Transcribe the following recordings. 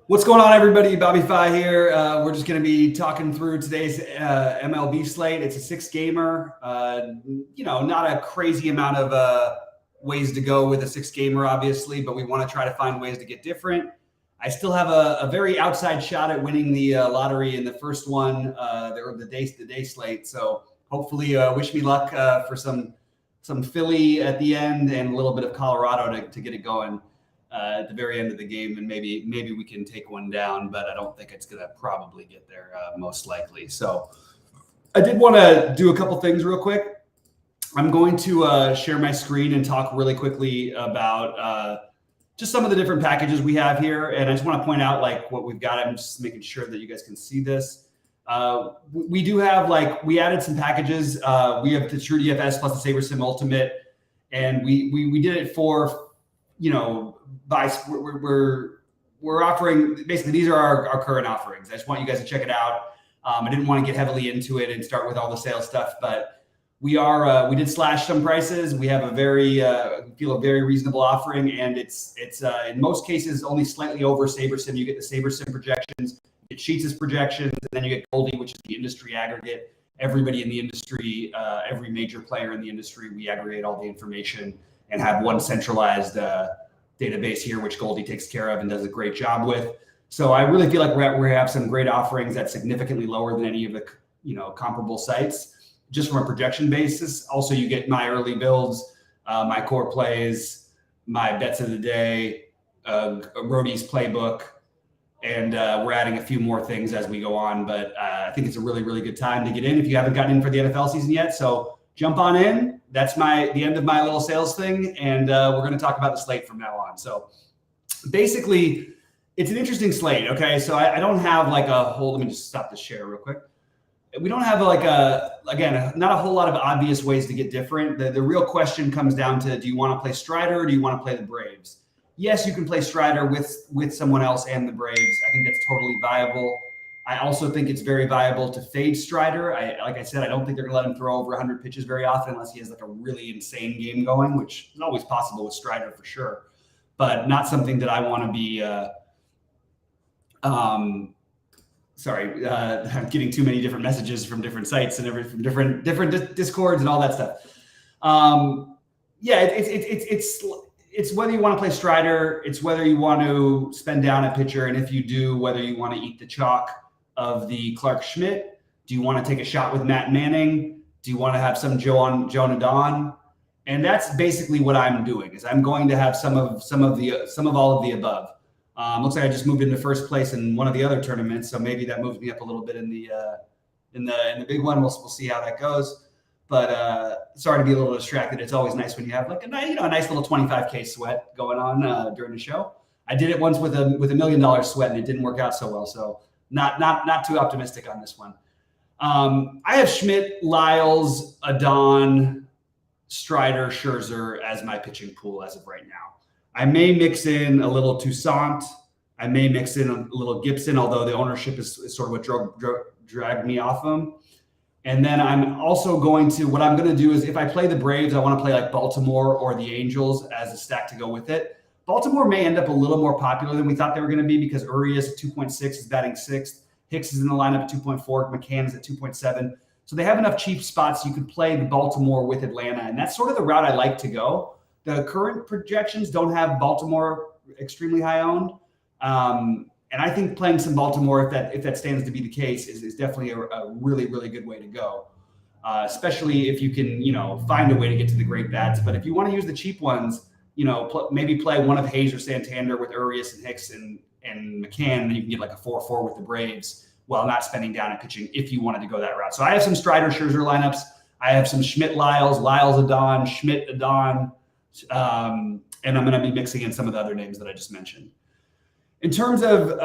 What's going on, everybody? Bobby Fi here. We're just going to be talking through today's MLB slate. It's a six-gamer. Not a crazy amount of ways to go with a six-gamer, obviously, but we want to try to find ways to get different. I still have a very outside shot at winning the lottery in the first one, the day slate. So hopefully, wish me luck for some Philly at the end and a little bit of Colorado to get it going. At the very end of the game, and maybe we can take one down, but I don't think it's going to probably get there most likely. So I did want to do a couple things real quick. I'm going to share my screen and talk really quickly about just some of the different packages we have here. And I just want to point out like what we've got. I'm just making sure that you guys can see this. We do have we added some packages. We have the True DFS plus the SaberSim Ultimate, and we did it for we're offering, basically these are our current offerings. I just want you guys to check it out. I didn't want to get heavily into it and start with all the sales stuff, but we did slash some prices. We have a very reasonable offering, and it's in most cases only slightly over SaberSim. You get the SaberSim projections, you get Sheets' projections, and then you get Goldie, which is the industry aggregate. Everybody in the industry, every major player in the industry, we aggregate all the information and have one centralized database here, which Goldie takes care of and does a great job with. So I really feel like we have some great offerings that's significantly lower than any of the comparable sites, just from a projection basis. Also, you get my early builds, my core plays, my bets of the day, Roadie's playbook, and we're adding a few more things as we go on. But I think it's a really, really good time to get in if you haven't gotten in for the NFL season yet. So jump on in. That's the end of my little sales thing, and we're going to talk about the slate from now on. So basically, it's an interesting slate. Okay, so I don't have like a whole. Let me just stop the share real quick. We don't have not a whole lot of obvious ways to get different. The real question comes down to: do you want to play Strider or do you want to play the Braves? Yes, you can play Strider with someone else and the Braves. I think that's totally viable. I also think it's very viable to fade Strider. Like I said, I don't think they're going to let him throw over 100 pitches very often unless he has like a really insane game going, which is always possible with Strider for sure, but not something that I want to be. Sorry, I'm getting too many different messages from different sites and from different Discords and all that stuff. It's whether you want to play Strider, it's whether you want to spend down a pitcher, and if you do, whether you want to eat the chalk of the Clark Schmidt. Do you want to take a shot with Matt Manning? Do you want to have some Jonah Don? And that's basically what I'm doing. Is I'm going to have some of all of the above. Looks like I just moved into first place in one of the other tournaments, so maybe that moves me up a little bit in the big one. We'll see how that goes. But sorry to be a little distracted. It's always nice when you have like a nice little 25K sweat going on during the show. I did it once with $1 million sweat, and it didn't work out so well. So not too optimistic on this one. I have Schmidt, Lyles, Adon, Strider, Scherzer as my pitching pool as of right now. I may mix in a little Toussaint. I may mix in a little Gibson, although the ownership is sort of what dragged me off him. And then what I'm going to do is if I play the Braves, I want to play like Baltimore or the Angels as a stack to go with it. Baltimore may end up a little more popular than we thought they were going to be because Urias at 2.6 is batting 6th. Hicks is in the lineup at 2.4. McCann is at 2.7. So they have enough cheap spots you could play the Baltimore with Atlanta. And that's sort of the route I like to go. The current projections don't have Baltimore extremely high owned. And I think playing some Baltimore, if that stands to be the case, is definitely a really, really good way to go. Especially if you can, find a way to get to the great bats. But if you want to use the cheap ones, maybe play one of Hayes or Santander with Urias and Hicks and McCann, and then you can get like a 4-4 with the Braves while not spending down and pitching if you wanted to go that route. So I have some Strider Scherzer lineups. I have some Schmidt Lyles Adon, Schmidt Adon, and I'm going to be mixing in some of the other names that I just mentioned. In terms of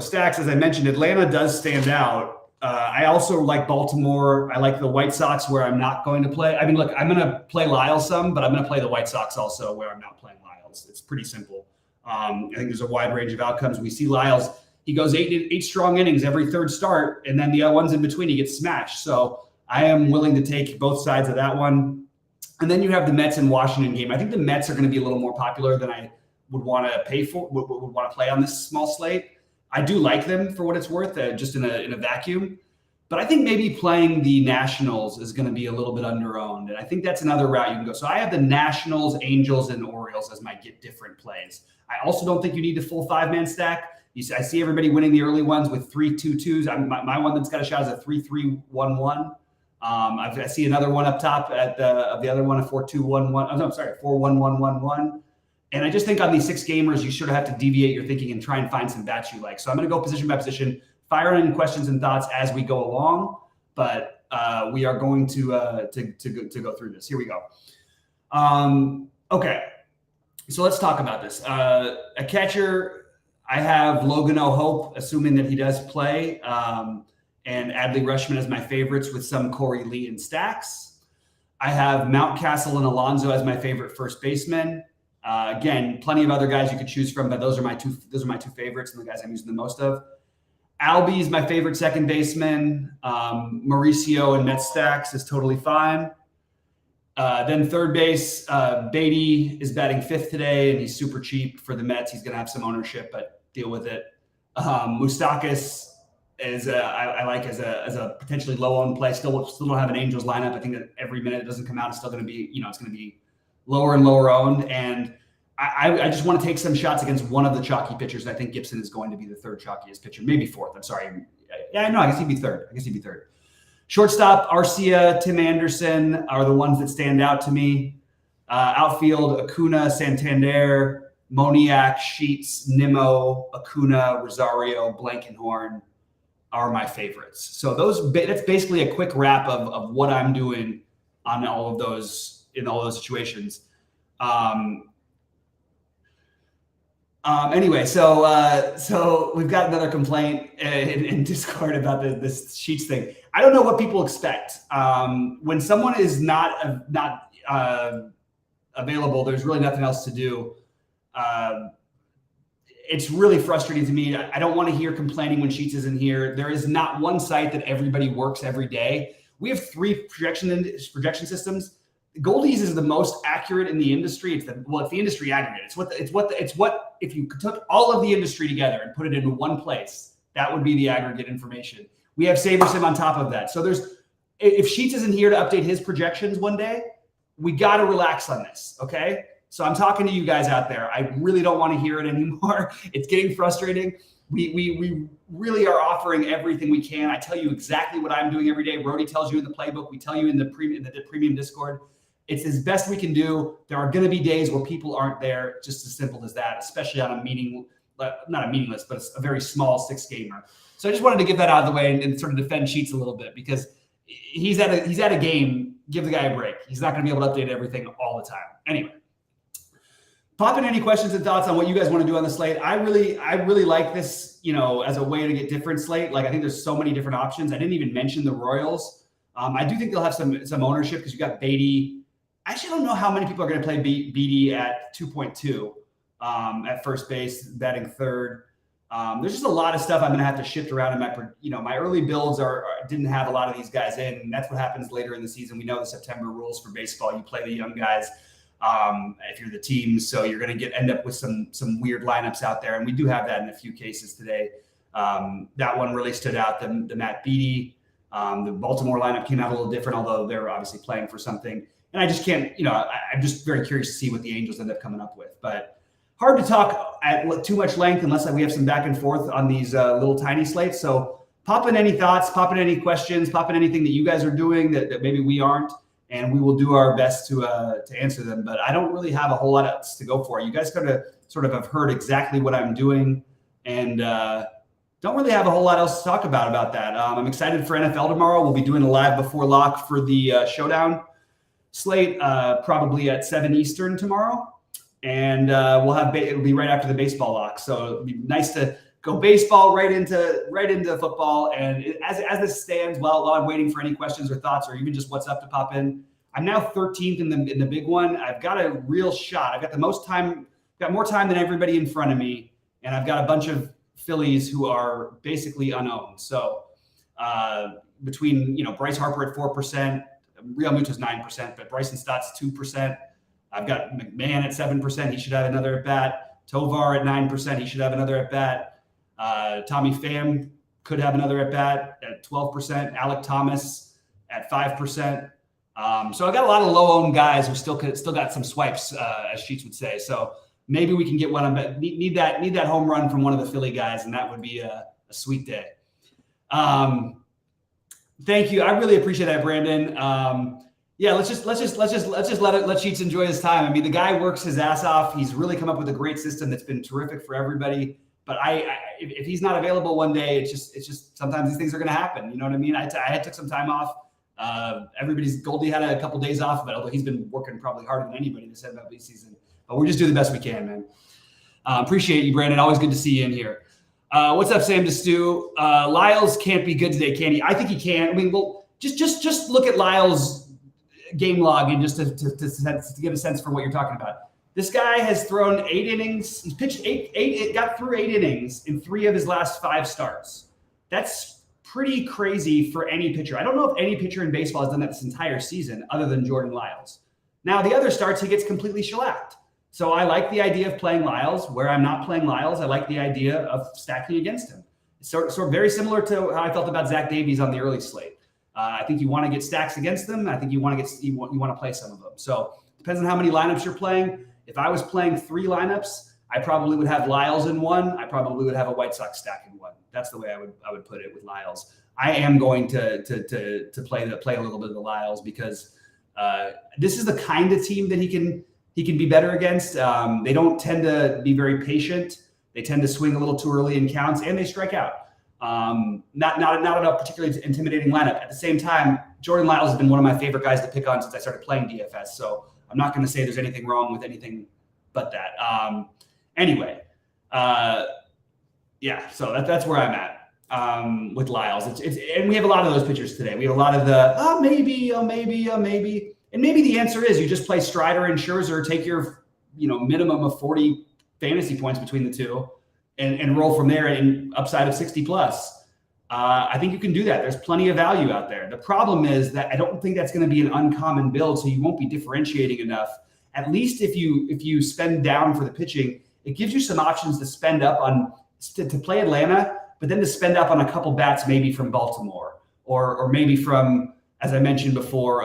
stacks, as I mentioned, Atlanta does stand out. I also like Baltimore. I like the White Sox where I'm not going to play. I mean, look, I'm going to play Lyles some, but I'm going to play the White Sox also where I'm not playing Lyles. It's pretty simple. I think there's a wide range of outcomes. We see Lyles, he goes eight strong innings every third start, and then the other ones in between, he gets smashed. So I am willing to take both sides of that one. And then you have the Mets and Washington game. I think the Mets are going to be a little more popular than I would want to pay for, would want to play on this small slate. I do like them for what it's worth, just in a vacuum. But I think maybe playing the Nationals is going to be a little bit underowned. And I think that's another route you can go. So I have the Nationals, Angels, and Orioles as my get different plays. I also don't think you need a full 5-man stack. I see everybody winning the early ones with 3-2-2s. My one that's got a shot is a 3-3-1-1. I see another one up top of the other one, a 4-2-1-1. Oh, no, I'm sorry, 4-1-1-1-1. And I just think on these 6 gamers, you sort of have to deviate your thinking and try and find some bats you like. So I'm going to go position by position, fire in questions and thoughts as we go along. But we are going to go through this. Here we go. Okay, so let's talk about this. A catcher, I have Logan O'Hope, assuming that he does play. And Adley Rutschman as my favorites with some Corey Lee in stacks. I have Mountcastle and Alonso as my favorite first baseman. Again, plenty of other guys you could choose from, but those are my two favorites and the guys I'm using the most of. Albie is my favorite second baseman. Mauricio and Mets stacks is totally fine. Then third base, Beatty is batting 5th today, and he's super cheap for the Mets. He's going to have some ownership, but deal with it. Moustakas is I like as a potentially low owned play. Still don't have an Angels lineup. I think that every minute it doesn't come out, it's still going to be, it's going to be lower and lower owned. And I just want to take some shots against one of the chalky pitchers. I think Gibson is going to be the 3rd chalkiest pitcher, maybe 4th. I'm sorry. Yeah, no, I guess he'd be 3rd. Shortstop, Arcia, Tim Anderson are the ones that stand out to me. Outfield, Acuna, Santander, Moniak, Sheets, Nimmo, Acuna, Rosario, Blankenhorn are my favorites. So that's basically a quick wrap of what I'm doing on all of those, in all those situations. Anyway, so we've got another complaint in Discord about this Sheets thing. I don't know what people expect. When someone is not available, there's really nothing else to do. It's really frustrating to me. I don't want to hear complaining when Sheets isn't here. There is not one site that everybody works every day. We have 3 projection systems. Goldies is the most accurate in the industry. It's the industry aggregate. It's what if you took all of the industry together and put it into one place, that would be the aggregate information. We have SaberSim on top of that. So if Sheets isn't here to update his projections one day, we got to relax on this. Okay. So I'm talking to you guys out there. I really don't want to hear it anymore. It's getting frustrating. We really are offering everything we can. I tell you exactly what I'm doing every day. Brody tells you in the playbook. We tell you in the premium Discord. It's as best we can do. There are going to be days where people aren't there, just as simple as that, especially on not a meaningless, but a very small 6 gamer. So I just wanted to get that out of the way and sort of defend Sheets a little bit, because he's at a game. Give the guy a break. He's not going to be able to update everything all the time. Anyway, pop in any questions and thoughts on what you guys want to do on the slate. I really like this, as a way to get different slate. Like, I think there's so many different options. I didn't even mention the Royals. I do think they'll have some ownership because you got Beatty. I actually don't know how many people are going to play Beatty at 2.2 at first base, batting 3rd. There's just a lot of stuff I'm going to have to shift around in my early builds didn't have a lot of these guys in, and that's what happens later in the season. We know the September rules for baseball. You play the young guys if you're the team, so you're going to end up with some weird lineups out there, and we do have that in a few cases today. That one really stood out, the Matt Beatty. The Baltimore lineup came out a little different, although they're obviously playing for something. And I just can't, I'm just very curious to see what the Angels end up coming up with. But hard to talk at too much length unless we have some back and forth on these little tiny slates. So pop in any thoughts, pop in any questions, pop in anything that you guys are doing that maybe we aren't, and we will do our best to answer them. But I don't really have a whole lot else to go for. You guys kind of sort of have heard exactly what I'm doing, and don't really have a whole lot else to talk about that. I'm excited for NFL tomorrow. We'll be doing a live before lock for the showdown slate, probably at 7 Eastern tomorrow. And it'll be right after the baseball lock. So it'll be nice to go baseball right into football. And as this stands, while I'm waiting for any questions or thoughts, or even just what's up to pop in, I'm now 13th in the big one. I've got a real shot. I've got the most time, got more time than everybody in front of me. And I've got a bunch of Phillies who are basically unowned. So between, Bryce Harper at 4%, Real Muto's 9%, but Bryson Stott's 2%. I've got McMahon at 7%. He should have another at bat. Tovar at 9%. He should have another at bat. Tommy Pham could have another at bat at 12%. Alec Thomas at 5%. So I got a lot of low-owned guys who still got some swipes, as Sheets would say. So maybe we can get one. But need that home run from one of the Philly guys, and that would be a sweet day. Thank you. I really appreciate that, Brandon. Yeah, let's just let Sheets enjoy his time. I mean, the guy works his ass off. He's really come up with a great system that's been terrific for everybody. But if he's not available one day, it's just sometimes these things are going to happen. You know what I mean? I took some time off. Goldie had a couple days off, but although he's been working probably harder than anybody this MLB season. But we're just doing the best we can, man. Appreciate you, Brandon. Always good to see you in here. What's up, Sam DeStew? Lyles can't be good today, can he? I think he can. I mean, well, just look at Lyles' game log and just to get a sense for what you're talking about. This guy has thrown 8 innings. He's pitched got through 8 innings in 3 of his last 5 starts. That's pretty crazy for any pitcher. I don't know if any pitcher in baseball has done that this entire season other than Jordan Lyles. Now, the other starts, he gets completely shellacked. So I like the idea of playing Lyles. Where I'm not playing Lyles, I like the idea of stacking against him. It's sort of very similar to how I felt about Zach Davies on the early slate. I think you want to get stacks against them. I think you want to play some of them. So it depends on how many lineups you're playing. If I was playing 3 lineups, I probably would have Lyles in one. I probably would have a White Sox stack in one. That's the way I would put it with Lyles. I am going to play a little bit of the Lyles because this is the kind of team that he can be better against. They don't tend to be very patient. They tend to swing a little too early in counts, and they strike out. Not a particularly intimidating lineup. At the same time, Jordan Lyles has been one of my favorite guys to pick on since I started playing DFS. So I'm not going to say there's anything wrong with anything but that. Anyway, yeah. So that's where I'm at with Lyles. And we have a lot of those pitchers today. We have a lot of the maybe. And maybe the answer is you just play Strider and Scherzer, take your minimum of 40 fantasy points between the two, and roll from there in upside of 60 plus. I think you can do that. There's plenty of value out there. The problem is that I don't think that's going to be an uncommon build, so you won't be differentiating enough. At least if you spend down for the pitching, it gives you some options to spend up on to play Atlanta, but then to spend up on a couple bats maybe from Baltimore or maybe from, as I mentioned before,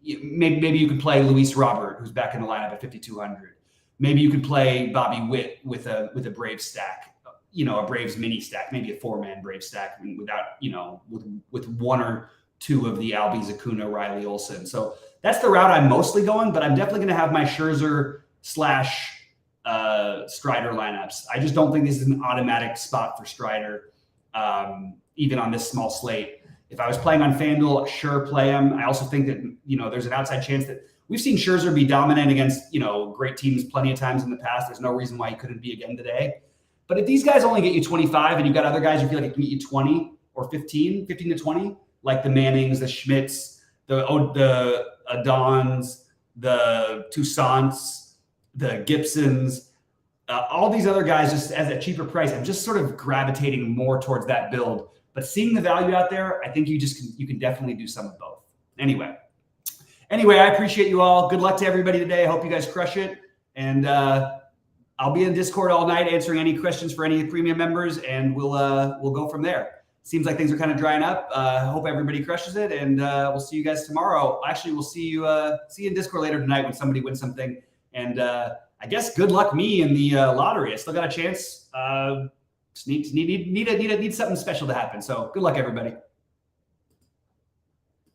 maybe you could play Luis Robert, who's back in the lineup at 5,200. Maybe you could play Bobby Witt with a Braves stack, a Braves mini stack, maybe a 4-man Braves stack without, with 1 or 2 of the Albies, Acuna, Riley, Olsen. So that's the route I'm mostly going, but I'm definitely going to have my Scherzer / Strider lineups. I just don't think this is an automatic spot for Strider, even on this small slate. If I was playing on FanDuel, sure, play him. I also think that, there's an outside chance that we've seen Scherzer be dominant against, great teams plenty of times in the past. There's no reason why he couldn't be again today. But if these guys only get you 25 and you've got other guys who feel like it can get you 20 or 15 to 20, like the Mannings, the Schmitz, the Adons, the Toussaints, the Gibsons, all these other guys just as a cheaper price, I'm just sort of gravitating more towards that build. But seeing the value out there, I think you can definitely do some of both. Anyway, I appreciate you all. Good luck to everybody today. I hope you guys crush it. And I'll be in Discord all night answering any questions for any premium members, and we'll go from there. Seems like things are kind of drying up. Hope everybody crushes it, and we'll see you guys tomorrow. Actually, we'll see you in Discord later tonight when somebody wins something. And I guess good luck me in the lottery. I still got a chance. Just need something special to happen. So good luck, everybody.